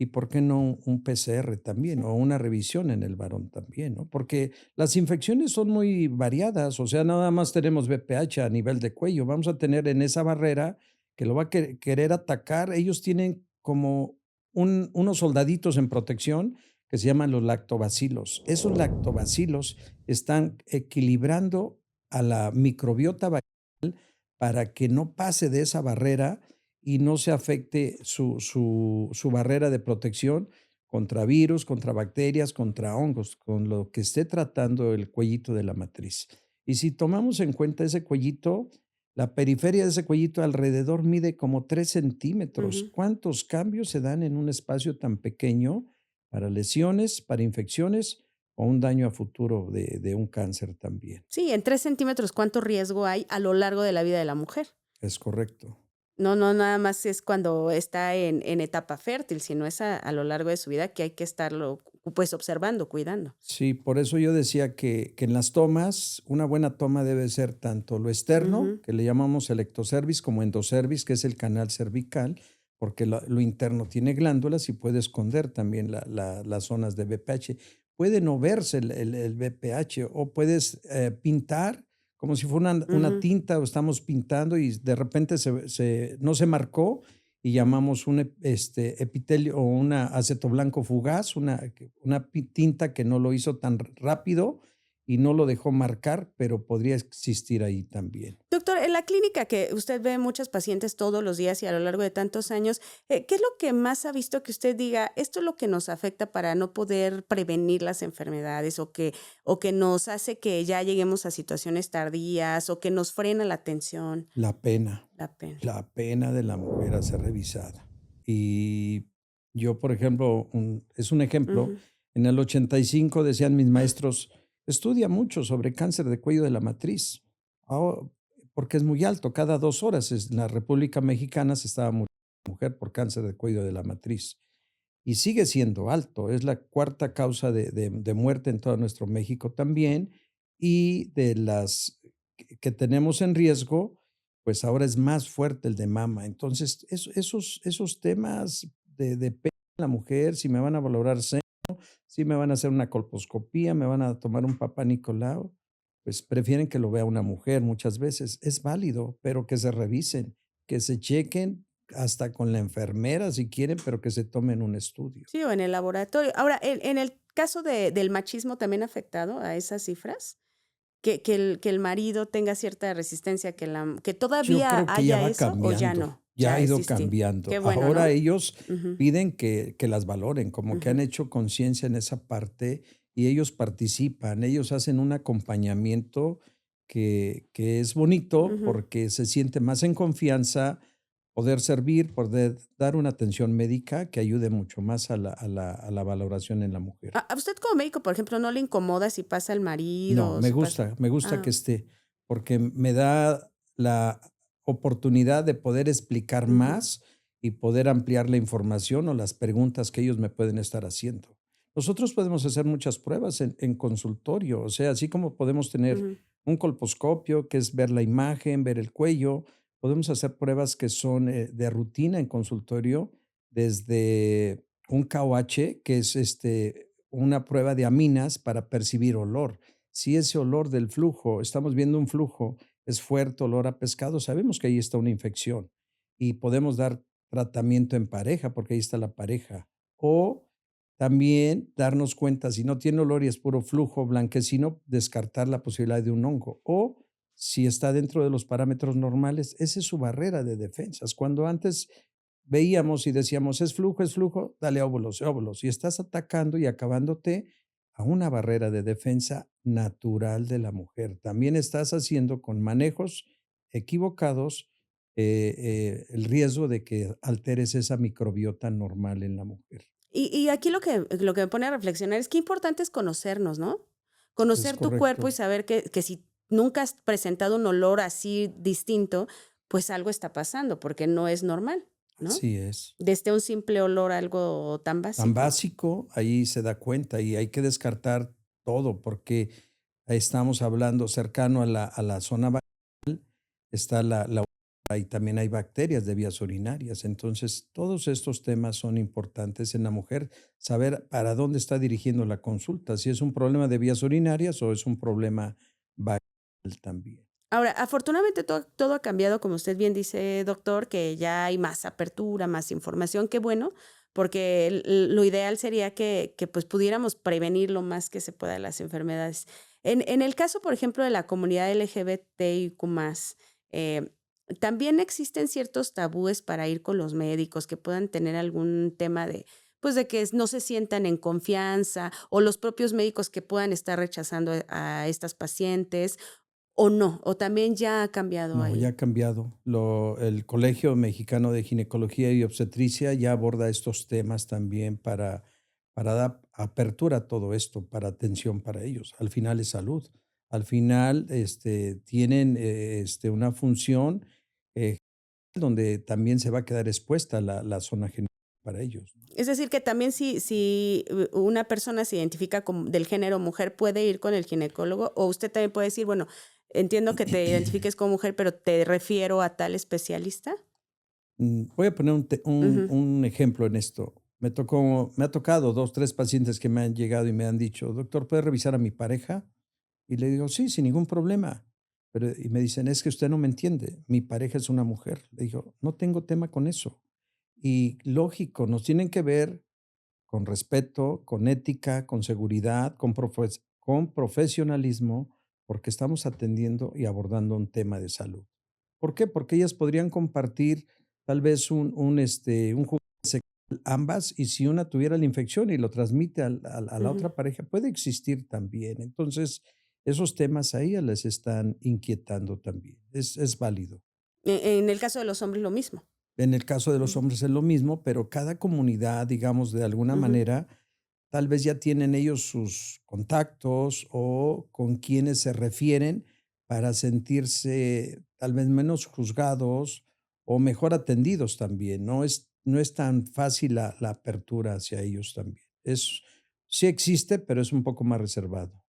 ¿Y por qué no un PCR también Sí. o una revisión en el varón también, no? Porque las infecciones son muy variadas, o sea, nada más tenemos BPH a nivel de cuello, vamos a tener en esa barrera que lo va a querer atacar. Ellos tienen como unos soldaditos en protección que se llaman los lactobacilos. Esos lactobacilos están equilibrando a la microbiota vaginal para que no pase de esa barrera y no se afecte su barrera de protección contra virus, contra bacterias, contra hongos, con lo que esté tratando el cuellito de la matriz. Y si tomamos en cuenta ese cuellito, la periferia de ese cuellito alrededor mide como 3 centímetros. Ujú. ¿Cuántos cambios se dan en un espacio tan pequeño para lesiones, para infecciones o un daño a futuro de un cáncer también? Sí, en 3 centímetros, ¿cuánto riesgo hay a lo largo de la vida de la mujer? Es correcto. No, no, nada más es cuando está en etapa fértil, sino es a lo largo de su vida que hay que estarlo, pues, observando, cuidando. Sí, por eso yo decía que en las tomas, una buena toma debe ser tanto lo externo, Ujú. que le llamamos electrocervix, como endocervix, que es el canal cervical, porque lo interno tiene glándulas y puede esconder también las zonas de BPH. Puede no verse el BPH o puedes pintar como si fuera una Ujú. tinta o estamos pintando y de repente no se marcó y llamamos un epitelio o una aceto blanco fugaz, una tinta que no lo hizo tan rápido y no lo dejó marcar, pero podría existir ahí también. Doctor, en la clínica que usted ve muchos pacientes todos los días y a lo largo de tantos años, ¿qué es lo que más ha visto que usted diga, esto es lo que nos afecta para no poder prevenir las enfermedades o que nos hace que ya lleguemos a situaciones tardías o que nos frena la atención, La pena, la pena? la pena de la mujer a ser revisada. Y yo, por ejemplo, es un ejemplo, Ujú, en el 85 decían mis maestros, estudia mucho sobre cáncer de cuello de la matriz, ahora, porque es muy alto, cada 2 horas en la República Mexicana se estaba muriendo una mujer por cáncer de cuello de la matriz. Y sigue siendo alto, es la cuarta causa de muerte en todo nuestro México también, y de las que tenemos en riesgo, pues ahora es más fuerte el de mama. Entonces, esos temas de pena en la mujer, si me van a valorar seno, si me van a hacer una colposcopía, me van a tomar un papá Nicolau, pues prefieren que lo vea una mujer muchas veces. Es válido, pero que se revisen, que se chequen hasta con la enfermera si quieren, pero que se tomen un estudio. sí, o en el laboratorio. Ahora, en el caso del machismo también afectado a esas cifras, que el marido tenga cierta resistencia, que Yo todavía creo que ya haya va eso o ya cambiando, no, ya ha ya es ido distinto. Qué cambiando. bueno, Ahora ¿no? ellos Ujú, piden que las valoren, como que ujú, han hecho conciencia en esa parte y ellos participan, ellos hacen un acompañamiento que es bonito ujú. porque se siente más en confianza poder servir, poder dar una atención médica que ayude mucho más a la valoración en la mujer. A usted como médico, por ejemplo, no le incomoda si pasa el marido No, o si pasa? me gusta que Ah, esté, porque me da la oportunidad de poder explicar Ujú. más y poder ampliar la información o las preguntas que ellos me pueden estar haciendo. Nosotros podemos hacer muchas pruebas en consultorio, o sea, así como podemos tener Ujú. un colposcopio, que es ver la imagen, ver el cuello, podemos hacer pruebas que son de rutina en consultorio, desde un KOH, que es una prueba de aminas para percibir olor. Si ese olor del flujo, estamos viendo un flujo, es fuerte, olor a pescado, sabemos que ahí está una infección y podemos dar tratamiento en pareja porque ahí está la pareja. O también darnos cuenta, si no tiene olor y es puro flujo blanquecino, descartar la posibilidad de un hongo. O si está dentro de los parámetros normales, esa es su barrera de defensas. Cuando antes veíamos y decíamos, es flujo, dale óvulos, óvulos. Y estás atacando y acabándote a una barrera de defensa natural de la mujer. También estás haciendo con manejos equivocados el riesgo de que alteres esa microbiota normal en la mujer. Y aquí lo que me pone a reflexionar es qué importante es conocernos, ¿no? Es Conocer tu cuerpo y correcto. saber que si nunca has presentado un olor así distinto, pues algo está pasando, porque no es normal, ¿no? Así es. Desde un simple olor a algo tan Tan básico. básico, ahí se da cuenta y hay que descartar todo porque estamos hablando cercano a la zona vaginal, está la y también hay bacterias de vías urinarias. Entonces, todos estos temas son importantes en la mujer, saber para dónde está dirigiendo la consulta, si es un problema de vías urinarias o es un problema vaginal también. Ahora, afortunadamente todo ha cambiado, como usted bien dice, doctor, que ya hay más apertura, más información, qué bueno, porque lo ideal sería que pues pudiéramos prevenir lo más que se pueda las enfermedades. En el caso, por ejemplo, de la comunidad LGBTIQ+, eh, también existen ciertos tabúes para ir con los médicos que puedan tener algún tema de, pues de que no se sientan en confianza o los propios médicos que puedan estar rechazando a estas pacientes. ¿O no? ¿O también ya ha cambiado No, ya ahí? ha cambiado. El Colegio Mexicano de Ginecología y Obstetricia ya aborda estos temas también para dar apertura a todo esto, para atención para ellos. Al final es salud. Al final tienen una función eh, donde también se va a quedar expuesta la zona genital para ellos, ¿no? Es decir, que también si una persona se identifica como del género mujer, ¿puede ir con el ginecólogo? O usted también puede decir, bueno, entiendo que te identifiques como mujer, pero te refiero a tal especialista. Voy a poner Ujú. un ejemplo en esto. Me ha tocado 2, 3 pacientes que me han llegado y me han dicho: "Doctor, ¿puede revisar a mi pareja?". Y le digo: "Sí, sin ningún problema". Pero y me dicen: "Es que usted no me entiende, mi pareja es una mujer". Le digo: "No tengo tema con eso". Y lógico, nos tienen que ver con respeto, con ética, con seguridad, con profesionalismo, porque estamos atendiendo y abordando un tema de salud. ¿Por qué? Porque ellas podrían compartir tal vez un juguete sexual ambas, y si una tuviera la infección y lo transmite a la Ujú. otra pareja, puede existir también. Entonces, esos temas a ellas les están inquietando también. Es válido. En el caso de los hombres, lo mismo. En el caso de los Ujú. hombres es lo mismo, pero cada comunidad, digamos, de alguna Ujú. manera, tal vez ya tienen ellos sus contactos o con quienes se refieren para sentirse tal vez menos juzgados o mejor atendidos también. No es tan fácil la apertura hacia ellos también. Sí existe, pero es un poco más reservado.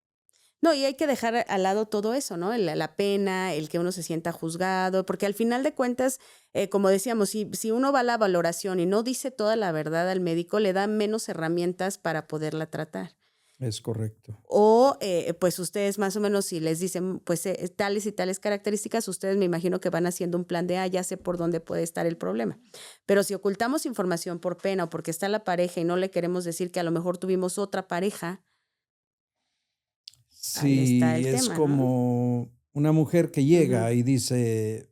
No, y hay que dejar al lado todo eso, ¿no? La pena, el que uno se sienta juzgado, porque al final de cuentas, como decíamos, si uno va a la valoración y no dice toda la verdad al médico, le da menos herramientas para poderla tratar. Es correcto. O, pues, ustedes más o menos si les dicen, pues, tales y tales características, ustedes me imagino que van haciendo un plan de, ya sé por dónde puede estar el problema. Pero si ocultamos información por pena o porque está la pareja y no le queremos decir que a lo mejor tuvimos otra pareja, ahí está Sí, el es tema, ¿no? como una mujer que Ujú. llega y dice,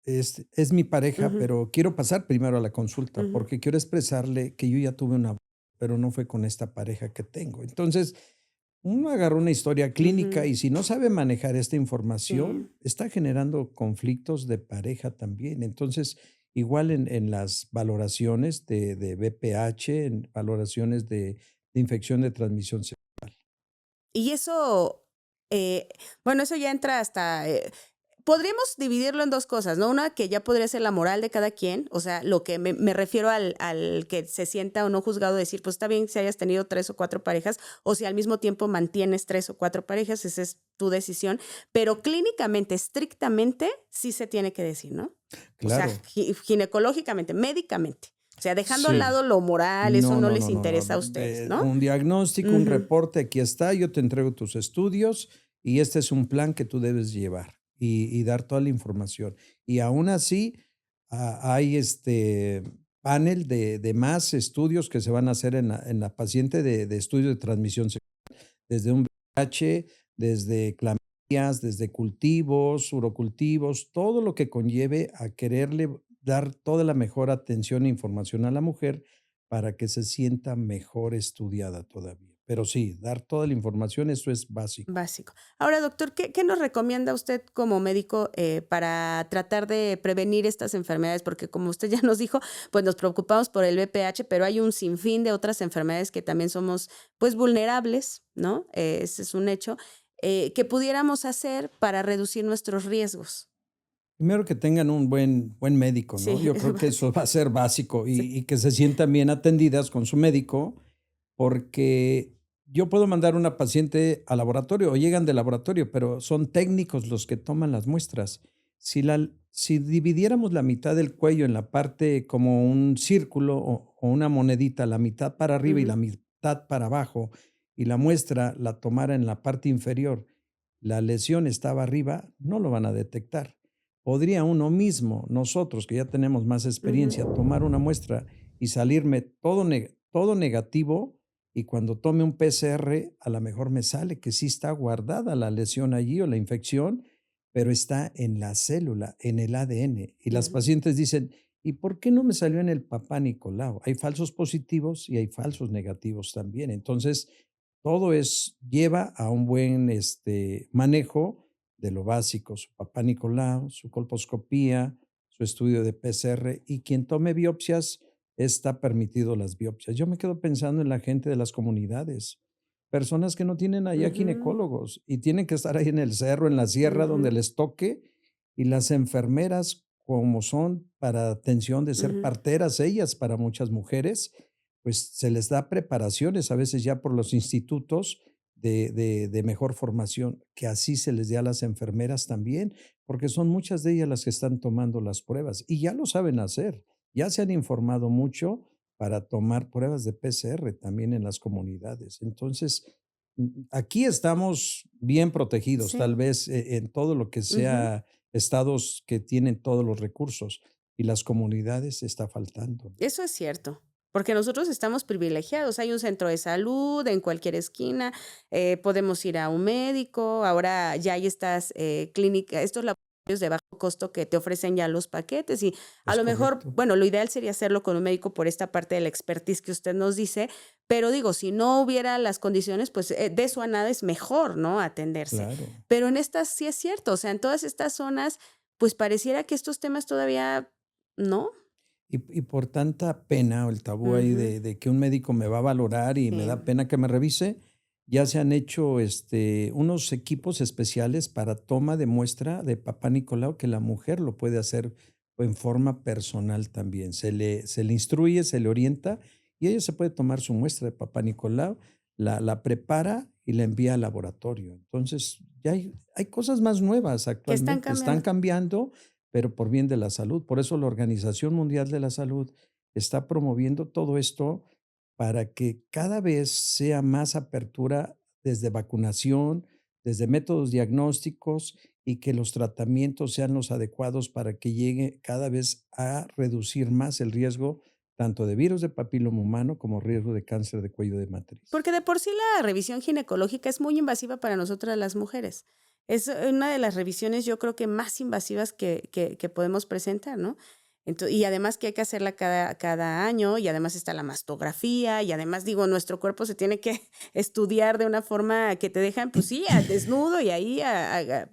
es mi pareja, Ujú. pero quiero pasar primero a la consulta Ujú. porque quiero expresarle que yo ya tuve una, pero no fue con esta pareja que tengo. Entonces, uno agarra una historia clínica Ujú. y si no sabe manejar esta Sí. información, está generando conflictos de pareja también. Entonces, igual en las valoraciones de BPH, en valoraciones de infección de transmisión Y eso, bueno, eso ya entra hasta, podríamos dividirlo en dos cosas, ¿no? Una que ya podría ser la moral de cada quien, o sea, lo que me refiero al que se sienta o no juzgado, decir, pues está bien si hayas tenido 3 o 4 parejas, o si al mismo tiempo mantienes 3 o 4 parejas, esa es tu decisión, pero clínicamente, estrictamente, sí se tiene que decir, ¿no? O sea, Claro. ginecológicamente, médicamente. O sea, dejando a un Sí. lado lo moral, eso no les interesa a ustedes, ¿no? Un diagnóstico, un Ujú. reporte, aquí está, yo te entrego tus estudios y este es un plan que tú debes llevar y dar toda la información. Y aún así, hay panel de más estudios que se van a hacer en la paciente de estudios de transmisión sexual, desde un VIH, desde clamídias, desde cultivos, urocultivos, todo lo que conlleve a quererle dar toda la mejor atención e información a la mujer para que se sienta mejor estudiada todavía. Pero sí, dar toda la información, eso es básico. Básico. Ahora, doctor, ¿qué nos recomienda usted como médico para tratar de prevenir estas enfermedades? Porque como usted ya nos dijo, pues nos preocupamos por el VPH, pero hay un sinfín de otras enfermedades que también somos pues vulnerables, ¿no? Ese es un hecho. ¿Qué pudiéramos hacer para reducir nuestros riesgos? Primero que tengan un buen médico, ¿no? Sí, Yo creo que eso va a ser básico sí. y que se sientan bien atendidas con su médico, porque yo puedo mandar una paciente al laboratorio o llegan del laboratorio, pero son técnicos los que toman las muestras. Si dividiéramos la mitad del cuello en la parte como un círculo o una monedita, la mitad para arriba y la Ujú, mitad para abajo, y la muestra la tomara en la parte inferior, la lesión estaba arriba, no lo van a detectar. Podría uno mismo, nosotros que ya tenemos más experiencia, ujú. tomar una muestra y salirme todo negativo, y cuando tome un PCR, a lo mejor me sale que sí está guardada la lesión allí o la infección, pero está en la célula, en el ADN. Y las Ujú. pacientes dicen, ¿y por qué no me salió en el papá Nicolau? Hay falsos positivos y hay falsos negativos también. Entonces, todo lleva a un buen manejo de lo básico, su papá Nicolau, su colposcopía, su estudio de PCR, y quien tome biopsias, está permitido las biopsias. Yo me quedo pensando en la gente de las comunidades, personas que no tienen allá Ujú, ginecólogos y tienen que estar ahí en el cerro, en la sierra, donde ujú, les toque, y las enfermeras, como son para atención de ser ujú. parteras ellas para muchas mujeres, pues se les da preparaciones a veces ya por los institutos de mejor formación, que así se les dé a las enfermeras también, porque son muchas de ellas las que están tomando las pruebas y ya lo saben hacer. Ya se han informado mucho para tomar pruebas de PCR también en las comunidades. Entonces, aquí estamos bien protegidos, Sí. tal vez en todo lo que Ujú. sea estados que tienen todos los recursos, y las comunidades está faltando. Eso es cierto, porque nosotros estamos privilegiados. Hay un centro de salud en cualquier esquina, podemos ir a un médico, ahora ya hay estas clínicas, estos laboratorios de bajo costo que te ofrecen ya los paquetes y a Es lo mejor, correcto. bueno, lo ideal sería hacerlo con un médico por esta parte de la expertise que usted nos dice, pero digo, si no hubiera las condiciones, pues de eso a nada es mejor, ¿no? Atenderse. Claro. Pero en estas sí es cierto, o sea, en todas estas zonas, pues pareciera que estos temas todavía, ¿no? Y por tanta pena o el tabú ahí Ujú, de que un médico me va a valorar y me da sí. pena que me revise, ya se han hecho, unos equipos especiales para toma de muestra de papá Nicolau, que la mujer lo puede hacer en forma personal también. Se le instruye, se le orienta y ella se puede tomar su muestra de papá Nicolau, la prepara y la envía al laboratorio. Entonces, ya hay cosas más nuevas Que están actualmente, están cambiando. cambiando, pero por bien de la salud. Por eso la Organización Mundial de la Salud está promoviendo todo esto para que cada vez sea más apertura desde vacunación, desde métodos diagnósticos, y que los tratamientos sean los adecuados para que llegue cada vez a reducir más el riesgo tanto de virus de papiloma humano como riesgo de cáncer de cuello de matriz. Porque de por sí la revisión ginecológica es muy invasiva para nosotras las mujeres. Es una de las revisiones, yo creo que más invasivas que podemos presentar, ¿no? Y además que hay que hacerla cada año, y además está la mastografía, y además, digo, nuestro cuerpo se tiene que estudiar de una forma que te dejan, pues sí, a desnudo y ahí a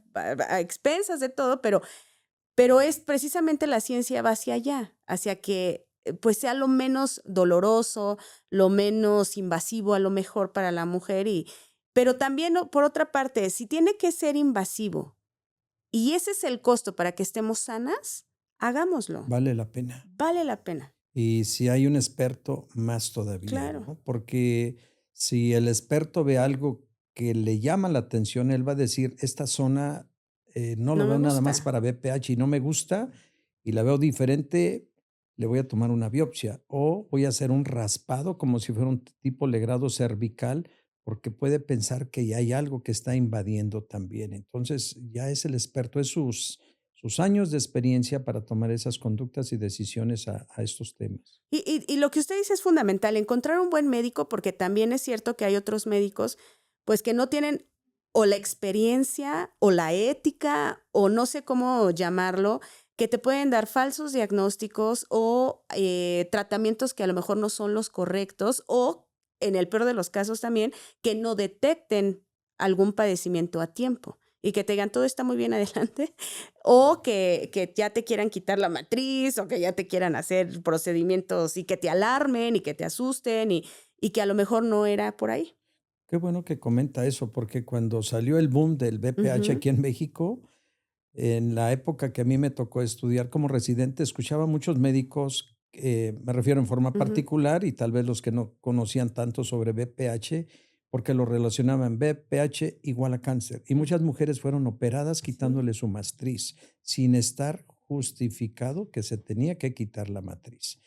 expensas de todo, pero es precisamente la ciencia va hacia allá, hacia que, pues, sea lo menos doloroso, lo menos invasivo, a lo mejor para la mujer pero también, por otra parte, si tiene que ser invasivo y ese es el costo para que estemos sanas, hagámoslo. Vale la pena. Vale la pena. Y si hay un experto, más todavía, Claro. ¿no? Porque si el experto ve algo que le llama la atención, él va a decir, esta zona no lo No me veo nada más gusta. para BPH y no me gusta y la veo diferente, le voy a tomar una biopsia o voy a hacer un raspado como si fuera un tipo legrado cervical, porque puede pensar que ya hay algo que está invadiendo también. Entonces, ya es el experto, es sus años de experiencia para tomar esas conductas y decisiones a estos temas. Y lo que usted dice es fundamental, encontrar un buen médico, porque también es cierto que hay otros médicos, pues que no tienen o la experiencia o la ética o no sé cómo llamarlo, que te pueden dar falsos diagnósticos o tratamientos que a lo mejor no son los correctos o, en el peor de los casos también, que no detecten algún padecimiento a tiempo y que te digan todo está muy bien adelante o que ya te quieran quitar la matriz o que ya te quieran hacer procedimientos y que te alarmen y que te asusten y que a lo mejor no era por ahí. Qué bueno que comenta eso, porque cuando salió el boom del BPH Ujú, aquí en México, en la época que a mí me tocó estudiar como residente, escuchaba a muchos médicos, me refiero en forma ujú. particular y tal vez los que no conocían tanto sobre BPH, porque lo relacionaban BPH igual a cáncer. Y muchas mujeres fueron operadas Sí, quitándole su matriz, sin estar justificado que se tenía que quitar la matriz.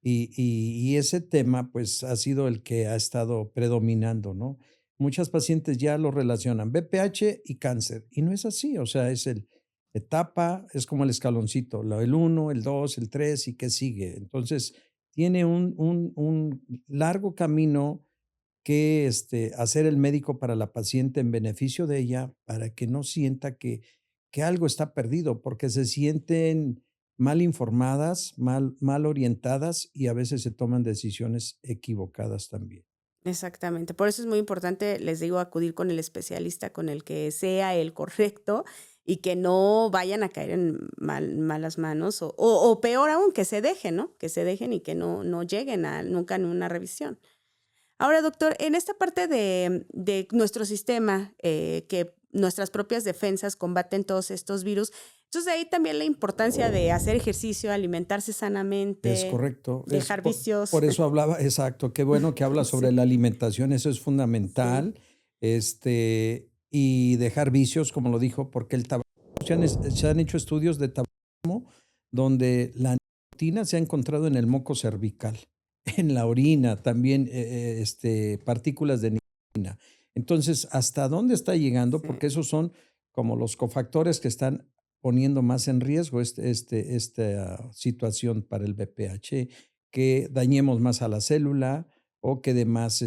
Y ese tema, pues, ha sido el que ha estado predominando, ¿no? Muchas pacientes ya lo relacionan BPH y cáncer, y no es así, o sea, es el etapa, es como el escaloncito, el 1, el 2, el 3 y qué sigue. Entonces, tiene un largo camino que hacer el médico para la paciente en beneficio de ella, para que no sienta que algo está perdido, porque se sienten mal informadas, mal orientadas y a veces se toman decisiones equivocadas también. exactamente. Por eso es muy importante, les digo, acudir con el especialista con el que sea el correcto y que no vayan a caer en malas manos o peor aún, que se dejen, ¿no? Que se dejen y que no lleguen a nunca en una revisión. Ahora, doctor, en esta parte de nuestro sistema, que nuestras propias defensas combaten todos estos virus, entonces de ahí también la importancia de hacer ejercicio, alimentarse Es sanamente, correcto. dejar vicios. Por eso hablaba, exacto, qué bueno que habla sobre Sí, la alimentación, eso es sí. fundamental, y dejar vicios, como lo dijo, porque el tabaco, se han hecho estudios de tabaco donde la nicotina se ha encontrado en el moco cervical, en la orina, también partículas de nicotina. Entonces, ¿hasta dónde está llegando? Sí. Porque esos son como los cofactores que están poniendo más en riesgo esta situación para el BPH, que dañemos más a la célula o que de más,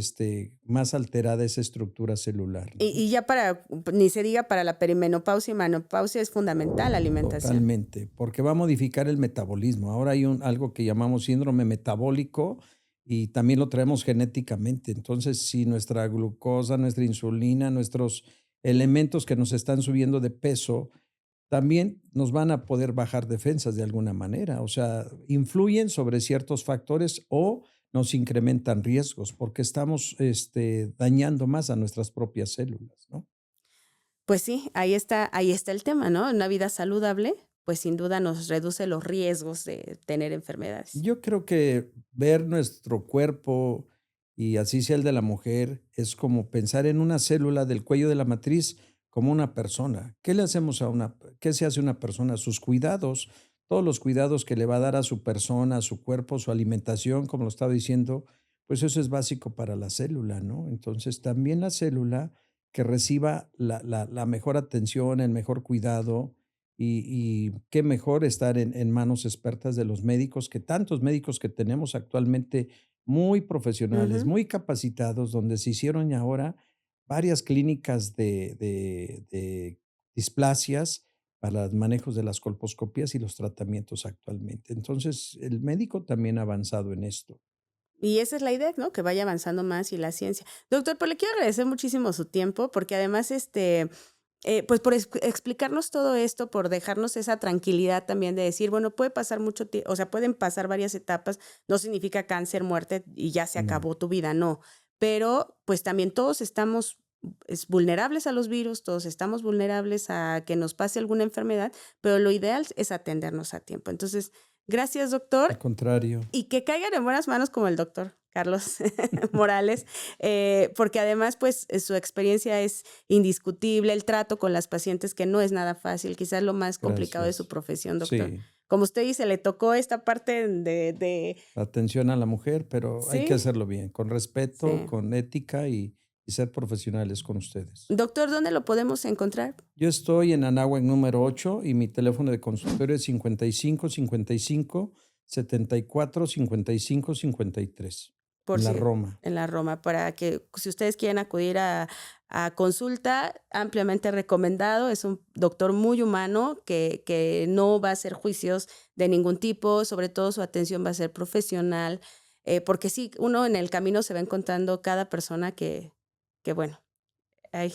más alterada esa estructura celular, ¿no? Y ya para, ni se diga para la perimenopausia y menopausia es fundamental la alimentación. Totalmente, porque va a modificar el metabolismo. Ahora hay algo que llamamos síndrome metabólico y también lo traemos genéticamente. Entonces, si nuestra glucosa, nuestra insulina, nuestros elementos que nos están subiendo de peso también nos van a poder bajar defensas de alguna manera. O sea, influyen sobre ciertos factores o nos incrementan riesgos porque estamos dañando más a nuestras propias células, ¿no? Pues sí, ahí está el tema, ¿no? Una vida saludable, pues sin duda nos reduce los riesgos de tener enfermedades. Yo creo que ver nuestro cuerpo y así sea el de la mujer es como pensar en una célula del cuello de la matriz como una persona. ¿Qué le hacemos qué se hace una persona? Sus cuidados, todos los cuidados que le va a dar a su persona, a su cuerpo, su alimentación, como lo estaba diciendo, pues eso es básico para la célula, ¿no? Entonces también la célula que reciba la mejor atención, el mejor cuidado, y qué mejor estar en manos expertas de los médicos, que tantos médicos que tenemos actualmente muy profesionales, Ujú. muy capacitados, donde se hicieron ya ahora varias clínicas de displasias para los manejos de las colposcopías y los tratamientos actualmente. Entonces, el médico también ha avanzado en esto. Y esa es la idea, ¿no? Que vaya avanzando más y la ciencia. Doctor, pues le quiero agradecer muchísimo su tiempo, porque además, pues por explicarnos todo esto, por dejarnos esa tranquilidad también de decir, bueno, puede pasar mucho tiempo, o sea, pueden pasar varias etapas, no significa cáncer, muerte y ya se No. acabó tu vida, no. Pero pues también todos estamos vulnerables a los virus, todos estamos vulnerables a que nos pase alguna enfermedad, pero lo ideal es atendernos a tiempo. Entonces, gracias, doctor. Al contrario. Y que caigan en buenas manos como el doctor Carlos Morales, porque además, pues, su experiencia es indiscutible, el trato con las pacientes, que no es nada fácil, quizás lo más complicado de su profesión, doctor. Sí. Como usted dice, le tocó esta parte de Atención a la mujer, pero hay que Sí. hacerlo bien, con respeto, Sí. con ética y ser profesionales con ustedes. Doctor, ¿dónde lo podemos encontrar? Yo estoy en Anáhuac número 8 y mi teléfono de consultorio es 55 55 74 55 53. Por En la si- Roma. En la Roma, para que si ustedes quieren acudir a consulta, ampliamente recomendado. Es un doctor muy humano que no va a hacer juicios de ningún tipo, sobre todo su atención va a ser profesional, porque sí, uno en el camino se va encontrando cada persona que bueno, hay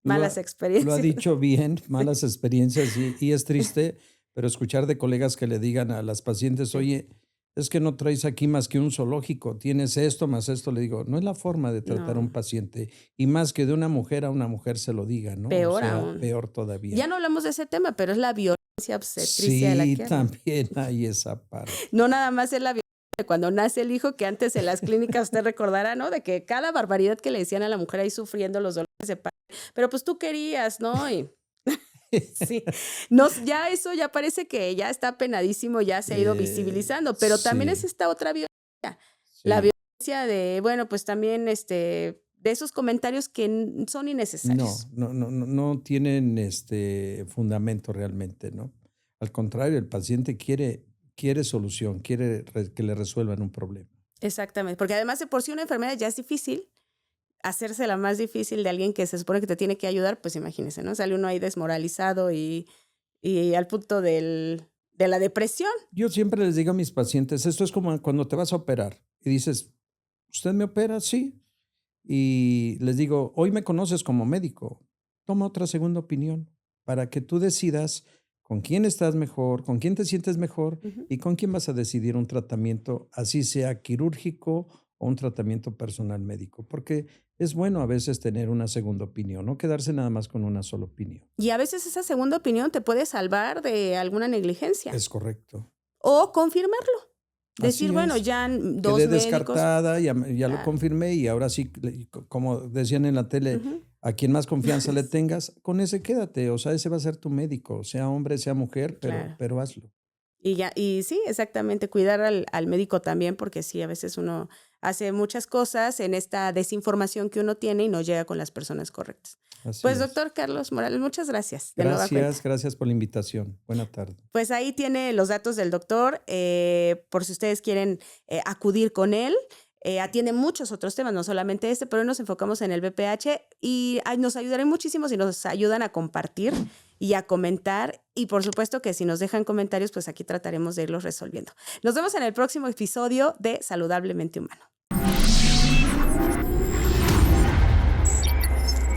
malas Lo ha experiencias. dicho bien, malas experiencias y es triste, pero escuchar de colegas que le digan a las pacientes, oye, es que no traes aquí más que un zoológico, tienes esto más esto, le digo, no es la forma de tratar a un No, paciente y más que de una mujer a una mujer se lo diga, ¿no? O peor sea, aún. peor Ya todavía. no hablamos de ese tema, pero es la violencia obstetricia de la Sí, que hablo. también hay esa parte. No nada más es la violencia de cuando nace el hijo, que antes en las clínicas usted recordará, ¿no? De que cada barbaridad que le decían a la mujer ahí sufriendo los dolores de parto, pero pues tú querías, ¿no? Y sí, ya eso ya parece que ya está penadísimo, ya se ha ido visibilizando, pero también es Sí, esta otra violencia, la sí. violencia de, bueno, pues también de esos comentarios que son No, innecesarios. no tienen fundamento realmente, ¿no? Al contrario, el paciente quiere solución, quiere que le resuelvan un problema. Exactamente, porque además de por sí una enfermedad ya es difícil, hacérsela más difícil de alguien que se supone que te tiene que ayudar, pues imagínese, ¿no? Sale uno ahí desmoralizado y al punto de la depresión. Yo siempre les digo a mis pacientes, esto es como cuando te vas a operar y dices, ¿usted me opera? Sí. Y les digo, hoy me conoces como médico, toma otra segunda opinión para que tú decidas con quién estás mejor, con quién te sientes mejor Ujú. y con quién vas a decidir un tratamiento, así sea quirúrgico o un tratamiento personal médico, porque es bueno a veces tener una segunda opinión, no quedarse nada más con una sola opinión. Y a veces esa segunda opinión te puede salvar de alguna negligencia Es correcto. o confirmarlo. Decir, Así bueno, es. ya dos Quedé médicos. descartada, ya lo Claro. confirmé y ahora sí, como decían en la tele, Ujú. a quien más confianza le tengas, con ese quédate, o sea, ese va a ser tu médico, sea hombre, sea mujer, Claro. pero hazlo. Y sí, exactamente, cuidar al médico también, porque sí, a veces uno hace muchas cosas en esta desinformación que uno tiene y no llega con las personas correctas. Así Pues, es. doctor Carlos Morales, muchas gracias de nueva cuenta. Gracias por la invitación. Buena tarde. Pues ahí tiene los datos del doctor, por si ustedes quieren acudir con él. Atiende muchos otros temas, no solamente pero hoy nos enfocamos en el BPH y nos ayudarán muchísimo si nos ayudan a compartir y a comentar. Y por supuesto que si nos dejan comentarios, pues aquí trataremos de irlos resolviendo. Nos vemos en el próximo episodio de Saludablemente Humano.